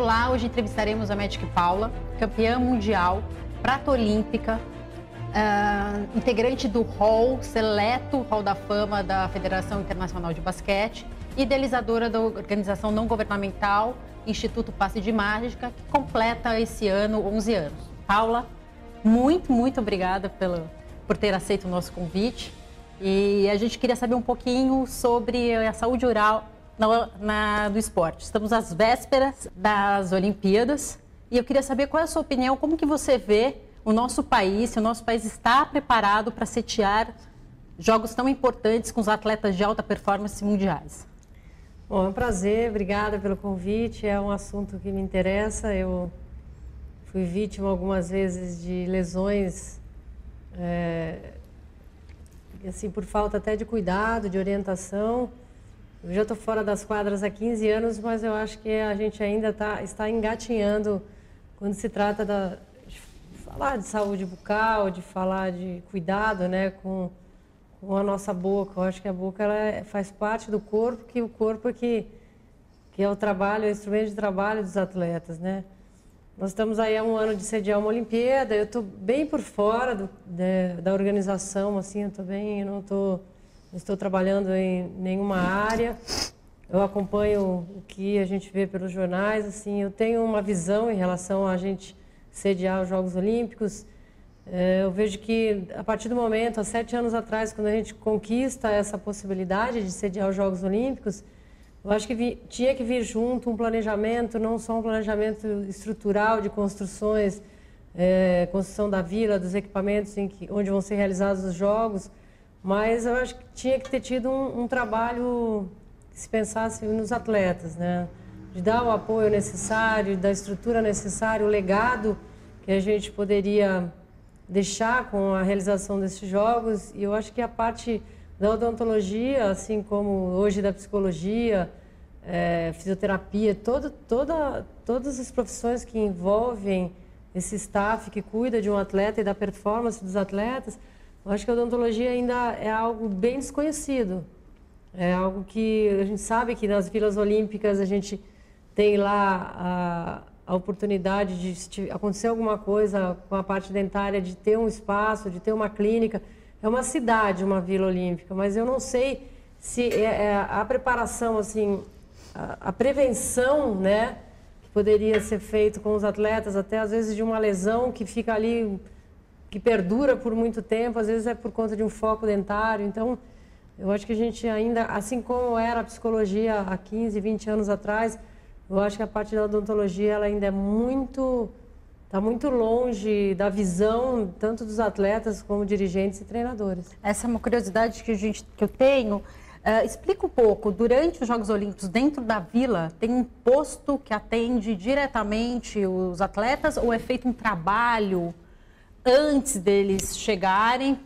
Olá, hoje entrevistaremos a Magic Paula, campeã mundial, prata olímpica, integrante do Hall, seleto Hall da Fama da Federação Internacional de Basquete, idealizadora da organização não governamental Instituto Passe de Mágica, que completa esse ano 11 anos. Paula, muito obrigada por ter aceito o nosso convite. E a gente queria saber um pouquinho sobre a saúde oral do esporte. Estamos às vésperas das Olimpíadas e eu queria saber qual é a sua opinião, como que você vê o nosso país, se o nosso país está preparado para sediar jogos tão importantes com os atletas de alta performance mundiais. Bom, é um prazer, obrigada pelo convite, é um assunto que me interessa. Eu fui vítima algumas vezes de lesões, assim, por falta até de cuidado, de orientação. Eu já estou fora das quadras há 15 anos, mas eu acho que a gente ainda está engatinhando quando se trata de falar de saúde bucal, de falar de cuidado, né, com a nossa boca. Eu acho que a boca ela faz parte do corpo, que o corpo que é o trabalho, é o instrumento de trabalho dos atletas, né? Nós estamos aí há um ano de sediar uma Olimpíada. Eu estou bem por fora da organização, assim, eu não estou trabalhando em nenhuma área. Eu acompanho o que a gente vê pelos jornais, assim, eu tenho uma visão em relação a gente sediar os Jogos Olímpicos. Eu vejo que a partir do momento, há 7 anos atrás, quando a gente conquista essa possibilidade de sediar os Jogos Olímpicos, eu acho que tinha que vir junto um planejamento, não só um planejamento estrutural de construções, construção da vila, dos equipamentos onde vão ser realizados os Jogos, mas eu acho que tinha que ter tido um trabalho que se pensasse nos atletas, né? De dar o apoio necessário, da estrutura necessária, o legado que a gente poderia deixar com a realização desses jogos. E eu acho que a parte da odontologia, assim como hoje da psicologia, fisioterapia, todas as profissões que envolvem esse staff que cuida de um atleta e da performance dos atletas, eu acho que a odontologia ainda é algo bem desconhecido. É algo que a gente sabe que nas vilas olímpicas a gente tem lá a oportunidade de, se acontecer alguma coisa com a parte dentária, de ter um espaço, de ter uma clínica. É uma cidade, uma vila olímpica, mas eu não sei se a preparação, assim, a prevenção, né, que poderia ser feito com os atletas, até às vezes de uma lesão que fica ali, que perdura por muito tempo, às vezes é por conta de um foco dentário. Então, eu acho que a gente ainda, assim como era a psicologia há 15, 20 anos atrás, eu acho que a parte da odontologia ela ainda está muito longe da visão tanto dos atletas como dirigentes e treinadores. Essa é uma curiosidade que eu tenho. Explica um pouco, durante os Jogos Olímpicos, dentro da vila, tem um posto que atende diretamente os atletas ou é feito um trabalho antes deles chegarem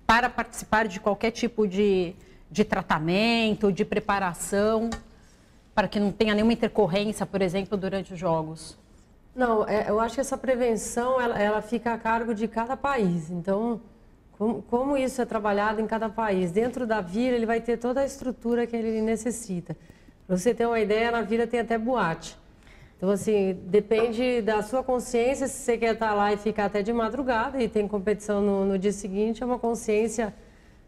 para participar de qualquer tipo de tratamento, de preparação, para que não tenha nenhuma intercorrência, por exemplo, durante os Jogos? Não, eu acho que essa prevenção ela fica a cargo de cada país. Então, como isso é trabalhado em cada país? Dentro da vila, ele vai ter toda a estrutura que ele necessita. Para você ter uma ideia, na vila tem até boate. Então, assim, depende da sua consciência, se você quer estar lá e ficar até de madrugada e tem competição no dia seguinte, é uma consciência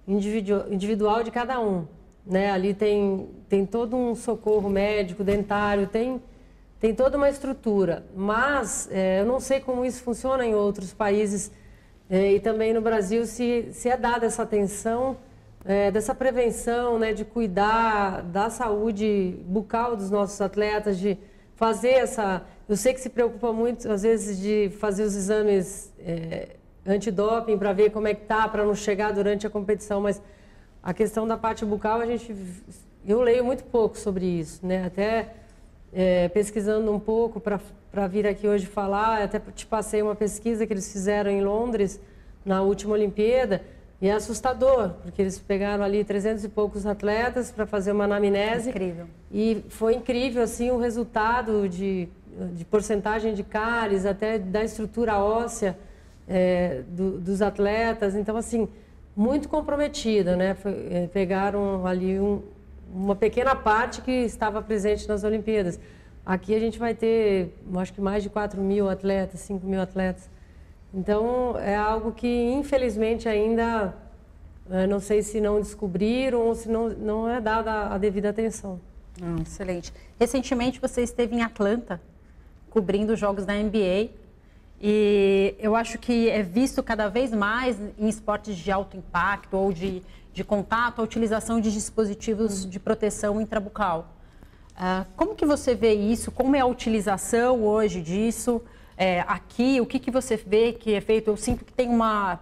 individual de cada um, né? Ali tem todo um socorro médico, dentário, tem toda uma estrutura, mas eu não sei como isso funciona em outros países e também no Brasil, se é dada essa atenção, dessa prevenção, né, de cuidar da saúde bucal dos nossos atletas, de fazer essa... Eu sei que se preocupa muito, às vezes, de fazer os exames antidoping para ver como é que tá, para não chegar durante a competição, mas a questão da parte bucal, eu leio muito pouco sobre isso, né? Até pesquisando um pouco para vir aqui hoje falar, até te passei uma pesquisa que eles fizeram em Londres, na última Olimpíada, e é assustador, porque eles pegaram ali 300 e poucos atletas para fazer uma anamnese. Incrível. E foi incrível, assim, o resultado de porcentagem de cáries, até da estrutura óssea dos atletas. Então, assim, muito comprometida, né? Pegaram ali uma pequena parte que estava presente nas Olimpíadas. Aqui a gente vai ter, acho que mais de 4.000 atletas, 5.000 atletas. Então, é algo que, infelizmente, ainda, não sei se não descobriram ou se não é dada a devida atenção. Excelente. Recentemente, você esteve em Atlanta, cobrindo os jogos da NBA. E eu acho que é visto cada vez mais em esportes de alto impacto ou de contato a utilização de dispositivos de proteção intrabucal. Como que você vê isso? Como é a utilização hoje disso? Aqui, o que você vê que é feito? Eu sinto que tem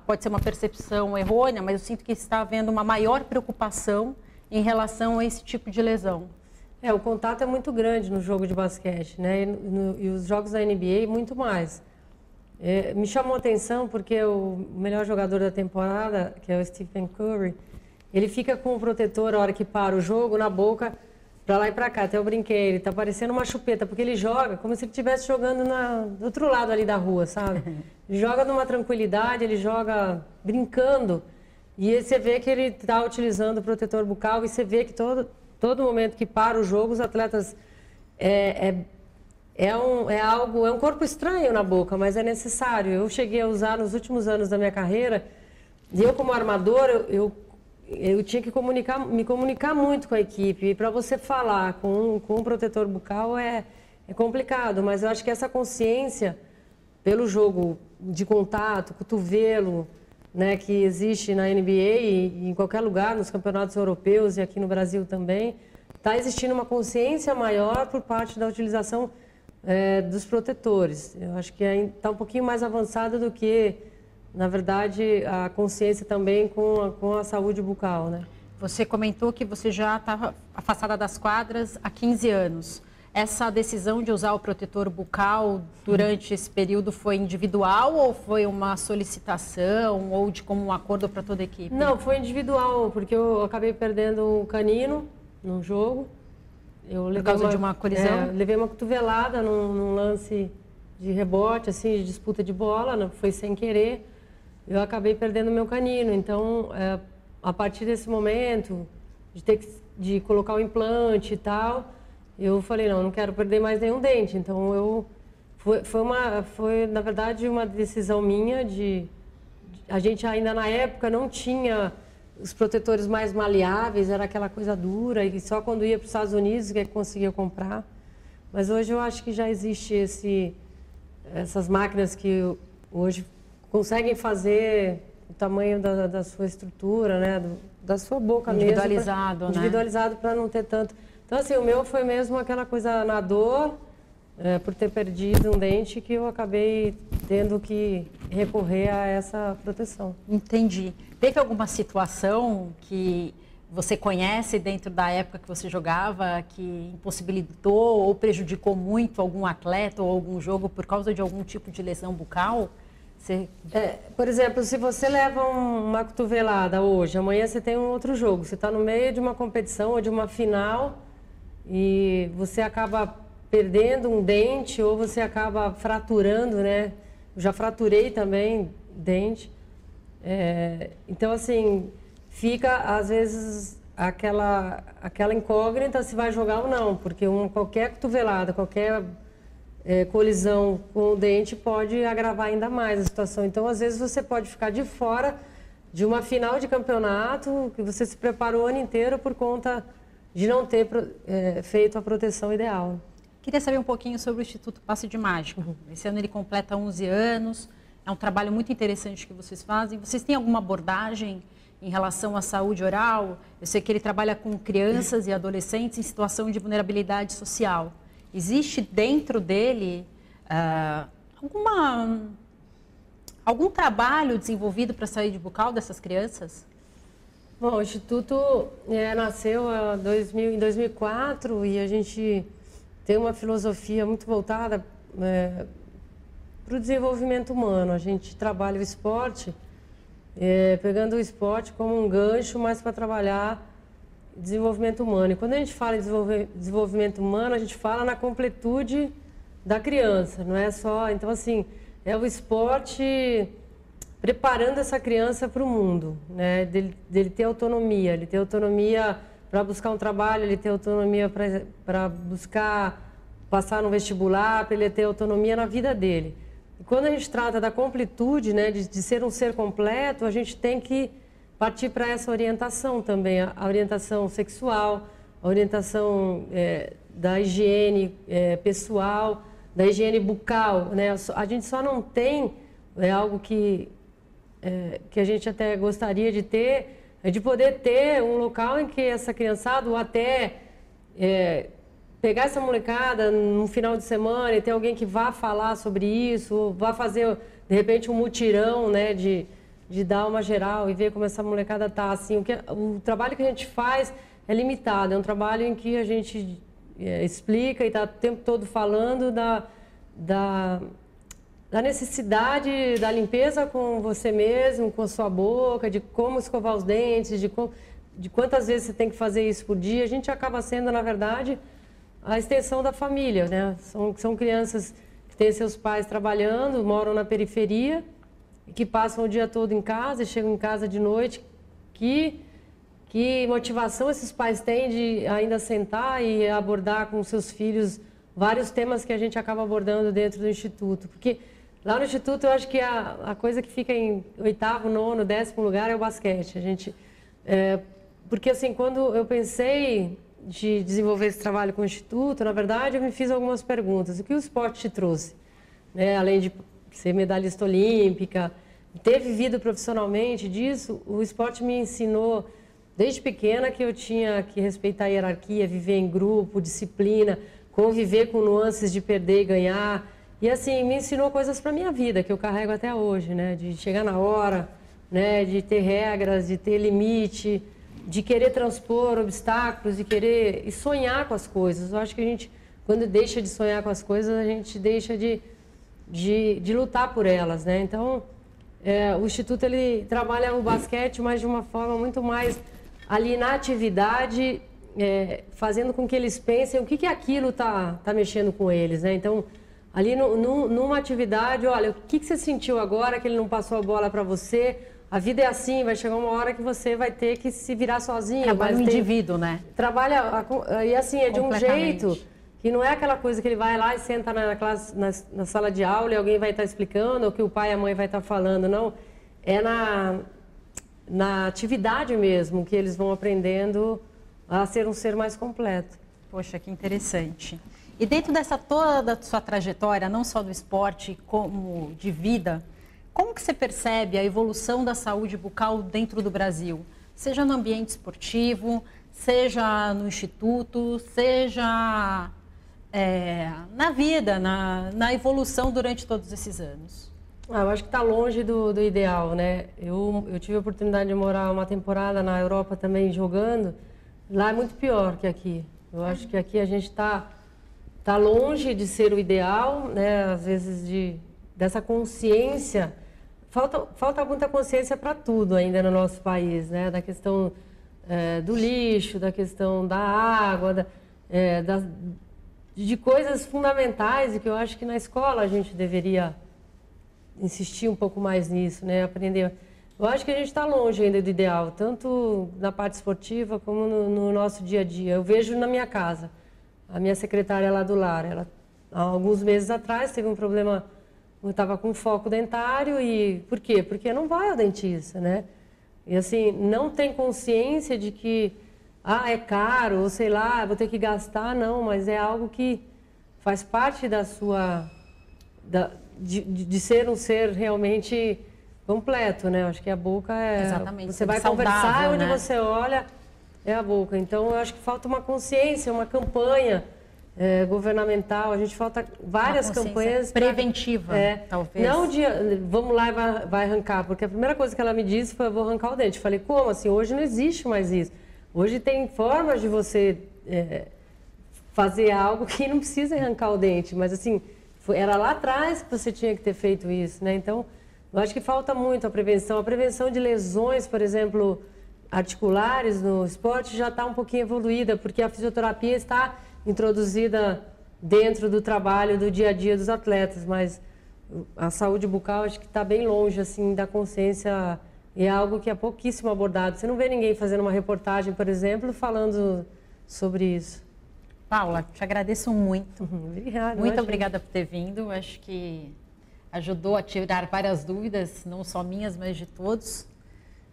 pode ser uma percepção errônea, mas eu sinto que está havendo uma maior preocupação em relação a esse tipo de lesão. O contato é muito grande no jogo de basquete, né? E os jogos da NBA, muito mais. Me chamou a atenção porque o melhor jogador da temporada, que é o Stephen Curry, ele fica com o protetor, a hora que para o jogo, na boca, para lá e para cá. Até eu brinquei, ele tá parecendo uma chupeta, porque ele joga como se ele estivesse jogando do outro lado ali da rua, sabe? Ele joga numa tranquilidade, ele joga brincando. E aí você vê que ele está utilizando o protetor bucal e você vê que todo momento que para o jogo, os atletas... É um corpo estranho na boca, mas é necessário. Eu cheguei a usar nos últimos anos da minha carreira, e eu como armador, eu tinha que me comunicar muito com a equipe. E para você falar com um protetor bucal é complicado, mas eu acho que essa consciência pelo jogo de contato, cotovelo, né, que existe na NBA e em qualquer lugar, nos campeonatos europeus e aqui no Brasil também, está existindo uma consciência maior por parte da utilização dos protetores. Eu acho que está um pouquinho mais avançada do que, na verdade, a consciência também com a saúde bucal, né? Você comentou que você já estava afastada das quadras há 15 anos. Essa decisão de usar o protetor bucal durante esse período foi individual ou foi uma solicitação ou de como um acordo para toda a equipe? Não, foi individual, porque eu acabei perdendo um canino num jogo. Por causa de uma colisão? Levei uma cotovelada num lance de rebote, assim, de disputa de bola, foi sem querer. Eu acabei perdendo meu canino. Então, a partir desse momento, de colocar o implante e tal, eu falei, não quero perder mais nenhum dente. Então, foi na verdade, uma decisão minha a gente ainda na época não tinha os protetores mais maleáveis, era aquela coisa dura, e só quando ia para os Estados Unidos que conseguia comprar. Mas hoje eu acho que já existe essas máquinas que hoje conseguem fazer o tamanho da sua estrutura, né? Da sua boca individualizado, mesmo. Individualizado para não ter tanto. Então, assim, o meu foi mesmo aquela coisa na dor, por ter perdido um dente, que eu acabei tendo que recorrer a essa proteção. Entendi. Teve alguma situação que você conhece dentro da época que você jogava que impossibilitou ou prejudicou muito algum atleta ou algum jogo por causa de algum tipo de lesão bucal? Por exemplo, se você leva uma cotovelada hoje, amanhã você tem um outro jogo. Você está no meio de uma competição ou de uma final e você acaba perdendo um dente ou você acaba fraturando, né? Eu já fraturei também dente. Então, assim, fica, às vezes, aquela incógnita se vai jogar ou não, porque qualquer cotovelada, qualquer colisão com o dente pode agravar ainda mais a situação. Então, às vezes, você pode ficar de fora de uma final de campeonato que você se preparou o ano inteiro por conta de não ter feito a proteção ideal. Queria saber um pouquinho sobre o Instituto Passe de Mágica. Esse ano ele completa 11 anos. É um trabalho muito interessante que vocês fazem. Vocês têm alguma abordagem em relação à saúde oral? Eu sei que ele trabalha com crianças e adolescentes em situação de vulnerabilidade social. Existe dentro dele algum trabalho desenvolvido para a saúde bucal dessas crianças? Bom, o Instituto nasceu em 2004 e a gente tem uma filosofia muito voltada para o desenvolvimento humano. A gente trabalha o esporte, pegando o esporte como um gancho, mais para trabalhar desenvolvimento humano. E quando a gente fala em desenvolvimento humano, a gente fala na completude da criança, não é só... Então, assim, é o esporte preparando essa criança para o mundo, né? Dele ter autonomia, para buscar um trabalho, ele ter autonomia para buscar passar no vestibular, para ele ter autonomia na vida dele. E quando a gente trata da completude, né, de ser um ser completo, a gente tem que partir para essa orientação também, a orientação sexual, a orientação da higiene pessoal, da higiene bucal, né? A gente só não tem algo que a gente até gostaria de ter, de poder ter um local em que essa criançada, ou até pegar essa molecada no final de semana e ter alguém que vá falar sobre isso, ou vá fazer, de repente, um mutirão, né, de dar uma geral e ver como essa molecada está. Assim, o trabalho que a gente faz é limitado, é um trabalho em que a gente explica e está o tempo todo falando da necessidade da limpeza com você mesmo, com a sua boca, de como escovar os dentes, de quantas vezes você tem que fazer isso por dia. A gente acaba sendo, na verdade, a extensão da família, né? São crianças que têm seus pais trabalhando, moram na periferia, que passam o dia todo em casa e chegam em casa de noite. Que motivação esses pais têm de ainda sentar e abordar com seus filhos vários temas que a gente acaba abordando dentro do Instituto. Porque lá no Instituto eu acho que a coisa que fica em 8º, 9º, 10º lugar é o basquete. Porque assim, quando eu pensei de desenvolver esse trabalho com o Instituto, na verdade eu me fiz algumas perguntas. O que o esporte te trouxe? Né? Além de ser medalhista olímpica, ter vivido profissionalmente disso, o esporte me ensinou desde pequena que eu tinha que respeitar a hierarquia, viver em grupo, disciplina, conviver com nuances de perder e ganhar. E assim, me ensinou coisas para a minha vida, que eu carrego até hoje, né? De chegar na hora, né? De ter regras, de ter limite, de querer transpor obstáculos, e sonhar com as coisas. Eu acho que a gente, quando deixa de sonhar com as coisas, a gente deixa de lutar por elas, né? Então, o Instituto, ele trabalha o basquete, mas de uma forma muito mais ali na atividade, fazendo com que eles pensem o que aquilo tá mexendo com eles, né? Então, ali numa atividade, olha, o que você sentiu agora que ele não passou a bola para você? A vida é assim, vai chegar uma hora que você vai ter que se virar sozinho. Trabalha o indivíduo, né? Trabalha, e assim, é de um jeito que não é aquela coisa que ele vai lá e senta na sala de aula e alguém vai estar explicando, ou que o pai e a mãe vai estar falando, não. É na atividade mesmo que eles vão aprendendo a ser um ser mais completo. Poxa, que interessante. E dentro dessa toda a sua trajetória, não só do esporte, como de vida, como que você percebe a evolução da saúde bucal dentro do Brasil? Seja no ambiente esportivo, seja no instituto, seja na vida, na evolução durante todos esses anos. Eu acho que está longe do ideal, né? Eu tive a oportunidade de morar uma temporada na Europa também jogando. Lá é muito pior que aqui. Eu acho que aqui a gente está longe de ser o ideal, né? Às vezes dessa consciência. Falta muita consciência para tudo ainda no nosso país, né? Da questão do lixo, da questão da água, de coisas fundamentais, e que eu acho que na escola a gente deveria insistir um pouco mais nisso, né? Aprender. Eu acho que a gente está longe ainda do ideal, tanto na parte esportiva como no nosso dia a dia. Eu vejo na minha casa, a minha secretária lá do lar, ela, há alguns meses atrás, teve um problema, eu estava com foco dentário, e por quê? Porque não vai ao dentista, né? E assim, não tem consciência de que, é caro, ou sei lá, vou ter que gastar, não, mas é algo que faz parte da sua... De ser um ser realmente completo, né? Eu acho que a boca Exatamente, você vai conversar, onde você olha, é a boca. Então, eu acho que falta uma consciência, uma campanha governamental. A gente falta várias campanhas... preventiva, talvez. Não vamos lá e vai arrancar. Porque a primeira coisa que ela me disse foi, eu vou arrancar o dente. Eu falei, como assim? Hoje não existe mais isso. Hoje tem formas de você fazer algo que não precisa arrancar o dente. Mas, assim... Era lá atrás que você tinha que ter feito isso, né? Então, eu acho que falta muito a prevenção. A prevenção de lesões, por exemplo, articulares no esporte já está um pouquinho evoluída, porque a fisioterapia está introduzida dentro do trabalho do dia a dia dos atletas, mas a saúde bucal acho que está bem longe assim da consciência, e é algo que é pouquíssimo abordado. Você não vê ninguém fazendo uma reportagem, por exemplo, falando sobre isso. Paula, te agradeço muito. Obrigada. Muito obrigada por ter vindo. Acho que ajudou a tirar várias dúvidas, não só minhas, mas de todos.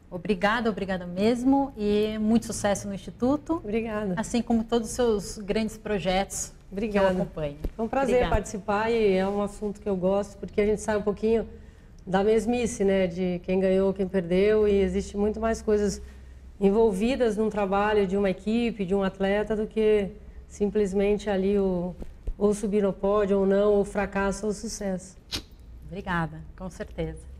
Obrigada mesmo e muito sucesso no Instituto. Obrigada. Assim como todos os seus grandes projetos que eu acompanho. Foi um prazer participar e é um assunto que eu gosto, porque a gente sai um pouquinho da mesmice, né? De quem ganhou, quem perdeu, e existe muito mais coisas envolvidas num trabalho de uma equipe, de um atleta, do que simplesmente ali ou subir no pódio ou não, ou fracasso ou sucesso. Obrigada, com certeza.